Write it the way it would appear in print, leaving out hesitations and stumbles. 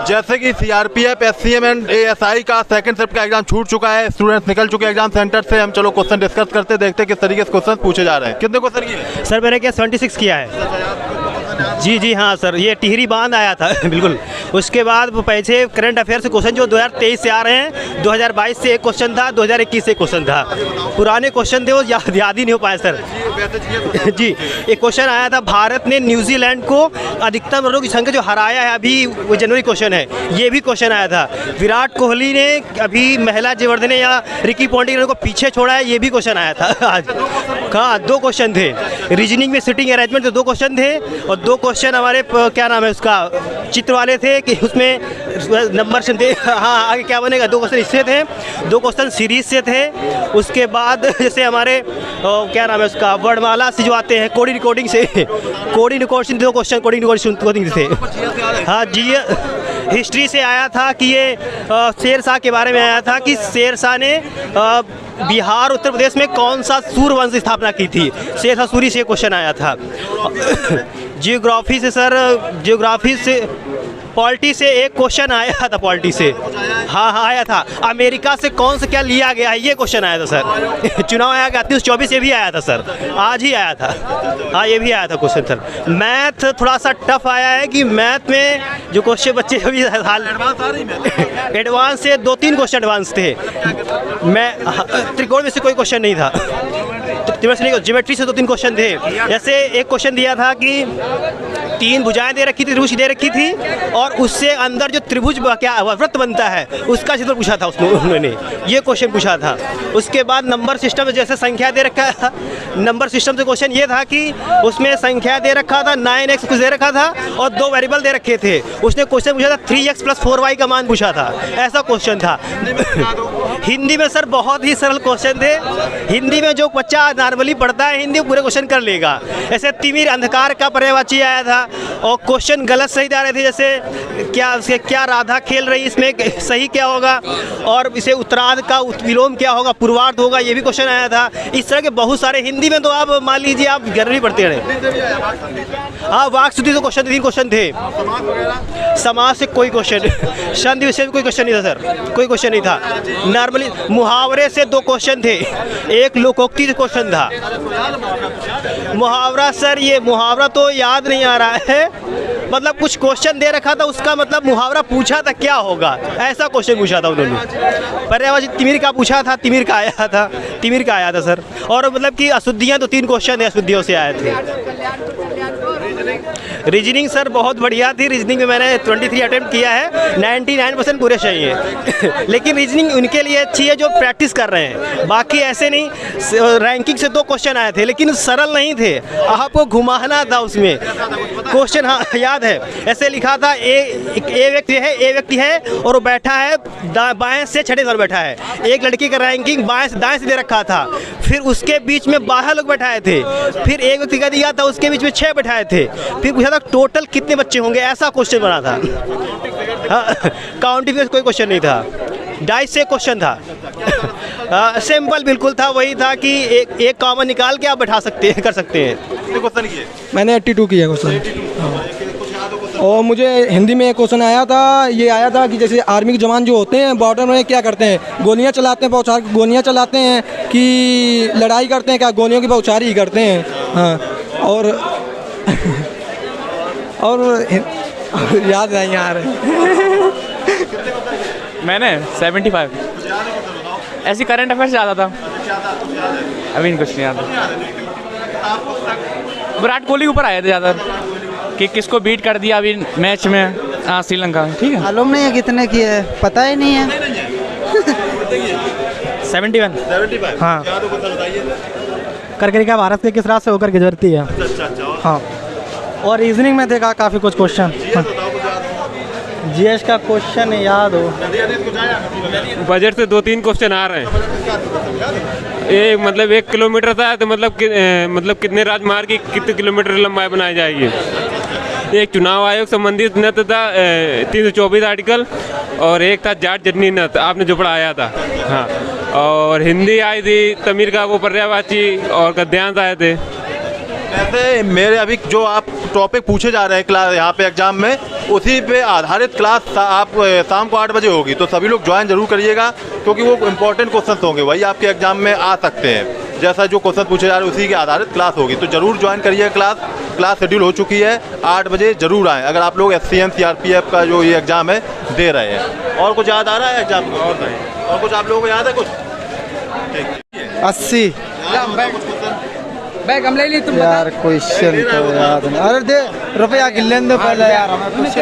जैसे कि CRPF, SCM and ASI का सेकंड शिफ्ट का एग्जाम छूट चुका है, स्टूडेंट्स निकल चुके हैं एग्जाम सेंटर से। हम चलो क्वेश्चन डिस्कस करते, देखते किस तरीके से क्वेश्चन पूछे जा रहे हैं। कितने क्वेश्चन किए सर? मैंने क्या 76 किया है। जी हाँ सर, ये टिहरी बांध आया था बिल्कुल। उसके बाद वो पैसे करंट अफेयर से क्वेश्चन जो 2023 से आ रहे हैं, 2022 से एक क्वेश्चन था, 2021 से एक क्वेश्चन था। पुराने क्वेश्चन थे वो याद ही नहीं हो पाए सर। जी, एक क्वेश्चन आया था, भारत ने न्यूजीलैंड को अधिकतम रनों की संख्या जो हराया है, अभी वो जनवरी क्वेश्चन है, ये भी क्वेश्चन आया था। विराट कोहली ने अभी महिला जयवर्धने या रिकी पॉन्टिंग को पीछे छोड़ा है, ये भी क्वेश्चन आया था आज। हाँ, 2 क्वेश्चन थे। रीजनिंग में सिटिंग अरेंजमेंट के 2 क्वेश्चन थे, और 2 क्वेश्चन हमारे क्या नाम है उसका, चित्र वाले थे कि उसमें नंबर से थे। हाँ, आगे क्या बनेगा, 2 क्वेश्चन इससे थे, 2 क्वेश्चन सीरीज से थे। उसके बाद जैसे हमारे क्या नाम है उसका, वर्णमाला से जो आते हैं, कोडिंग रिकॉर्डिंग से, coding recording 2 question coding recording थे। हाँ जी, हिस्ट्री से आया था कि ये शेरशाह के बारे में आया था कि शेरशाह ने बिहार उत्तर प्रदेश में कौन सा सूर्यवंश की स्थापना की थी। शेरशाह सूरी से क्वेश्चन आया था। जियोग्राफी से सर, जियोग्राफी से पॉलिटी से एक क्वेश्चन आया था, पॉलिटी से। हाँ आया था। अमेरिका से कौन सा क्या लिया गया है, ये क्वेश्चन आया था सर। चुनाव आया 31-24 ये भी आया था सर, आज ही आया था। हाँ, ये भी आया था क्वेश्चन सर। मैथ थोड़ा सा टफ आया है कि मैथ में जो क्वेश्चन बच्चे अभी एडवांस से 2-3 क्वेश्चन एडवांस थे। मैं त्रिकोण में से कोई क्वेश्चन नहीं था, ज्योमेट्री से 2-3 क्वेश्चन थे। जैसे एक क्वेश्चन दिया था कि 3 भुजाएं दे रखी थी, त्रिभुज दे रखी थी, और उससे अंदर जो त्रिभुज क्या वृत्त बनता है उसका चित्र पूछा था उन्होंने, ये क्वेश्चन पूछा था। उसके बाद नंबर सिस्टम में जैसे संख्या दे रखा था, नंबर सिस्टम से क्वेश्चन ये था कि उसमें संख्या दे रखा था, 9x कुछ दे रखा था, और 2 वेरिएबल दे रखे थे। उसने क्वेश्चन पूछा था 3x + 4y का मान पूछा था, ऐसा क्वेश्चन था। हिंदी में सर बहुत ही सरल क्वेश्चन थे। हिंदी में जो बच्चा नॉर्मली पढ़ता है हिंदी, पूरे क्वेश्चन कर लेगा। ऐसे तिमिर अंधकार का पर्यायवाची आया था, और क्वेश्चन गलत सही जा रहे थे। जैसे क्या राधा खेल रही, इसमें सही क्या होगा, और इसे उत्तरार्ध का विलोम क्या होगा, पूर्वार्ध होगा, ये भी क्वेश्चन आया था। इस तरह के बहुत सारे हिंदी में तो आप मान लीजिए आप घर भी पढ़ते रहे। हाँ, वाक शुद्धि तो क्वेश्चन 3 क्वेश्चन थे। समाज से कोई क्वेश्चन, संधि विषय में कोई क्वेश्चन नहीं था सर, कोई क्वेश्चन नहीं था। नॉर्मली मुहावरे से 2 क्वेश्चन थे, एक लोकोक्ति से क्वेश्चन था। मुहावरा सर, ये मुहावरा तो याद नहीं आ रहा है, मतलब कुछ क्वेश्चन दे रखा था, उसका मतलब मुहावरा पूछा था क्या होगा, ऐसा क्वेश्चन पूछा था उन्होंने। पर्यायवाची तिमिर का पूछा था, तिमिर का आया था सर। और मतलब कि अशुद्धियाँ तो 3 क्वेश्चन है, अशुद्धियों से आए थे। रीजनिंग सर बहुत बढ़िया थी। रीजनिंग में मैंने 23 अटेम्प्ट किया है, 99% पूरे सही है। लेकिन रीजनिंग उनके लिए अच्छी है जो प्रैक्टिस कर रहे हैं, बाकी ऐसे नहीं। रैंकिंग से 2 क्वेश्चन आए थे, लेकिन सरल नहीं थे, आपको घुमाना था उसमें क्वेश्चन। हाँ याद है, ऐसे लिखा था ए व्यक्ति है और वो बैठा है बाएं से छठे पर बैठा है। एक लड़की का रैंकिंग बाएं से दाएं से दे रखा था, फिर उसके बीच में 12 लोग बैठाए थे, फिर एक व्यक्ति का दिया था उसके बीच में 6 बैठाए थे, फिर पूछा था टोटल कितने बच्चे होंगे, ऐसा क्वेश्चन बना था। हाँ, काउंटिंग में कोई क्वेश्चन नहीं था, डाइस से क्वेश्चन था। सिंपल बिल्कुल था, वही था कि एक कॉमन निकाल के आप बैठा सकते हैं, कर सकते हैं। मैंने 82 किया क्वेश्चन। और मुझे हिंदी में एक क्वेश्चन आया था, ये आया था कि जैसे आर्मी के जवान जो होते हैं बॉर्डर में क्या करते हैं, गोलियां चलाते हैं, बौछार गोलियां चलाते हैं कि लड़ाई करते हैं, क्या गोलियों की बौछारी ही करते हैं। हाँ, और याद नहीं आ रहा। मैंने 75 ऐसी करंट अफेयर से आता था, अभी कुछ नहीं आता। विराट कोहली ऊपर आए थे ज़्यादा कि किसको बीट कर दिया अभी मैच में। हाँ, श्रीलंका। ठीक है, मालूम नहीं है कितने की है, पता ही नहीं है। 71। हाँ, करके क्या भारत के किस रात से होकर गुजरती है। हाँ, और रीजनिंग में देखा काफ़ी कुछ क्वेश्चन। जीएस का क्वेश्चन याद हो। बजट से 2-3 क्वेश्चन आ रहे हैं। एक मतलब 1 किलोमीटर था तो मतलब कितने राजमार्ग की कितने किलोमीटर लंबाई बनाई जाएगी। एक चुनाव आयोग संबंधित नत था 324 आर्टिकल, और एक था जाट जटनी नत, आपने जो पढ़ाया था। हाँ, और हिंदी आई थी तमीर का वो पर्यायवाची और गद्यांश आए थे। वैसे मेरे अभी जो आप टॉपिक पूछे जा रहे हैं क्लास यहाँ पे एग्जाम में, उसी पे आधारित क्लास आप शाम को 8 बजे होगी, तो सभी लोग ज्वाइन जरूर करिएगा, क्योंकि वो इंपॉर्टेंट क्वेश्चन होंगे, वही आपके एग्जाम में आ सकते हैं। जैसा जो क्वेश्चन पूछे जा रहे हैं उसी के आधारित क्लास होगी, तो जरूर ज्वाइन करिए। क्लास शेड्यूल हो चुकी है, 8 बजे जरूर आएँ अगर आप लोग SCM CRPF का जो ये एग्ज़ाम है दे रहे हैं। और कुछ याद आ रहा है एग्जाम में? और कुछ आप लोगों को याद है कुछ? 80 बैग हम ले ली तुम यार क्वेश्चन तो याद नहीं। अरे दे रुपया गिन लेने दो पहले यार हमें कुछ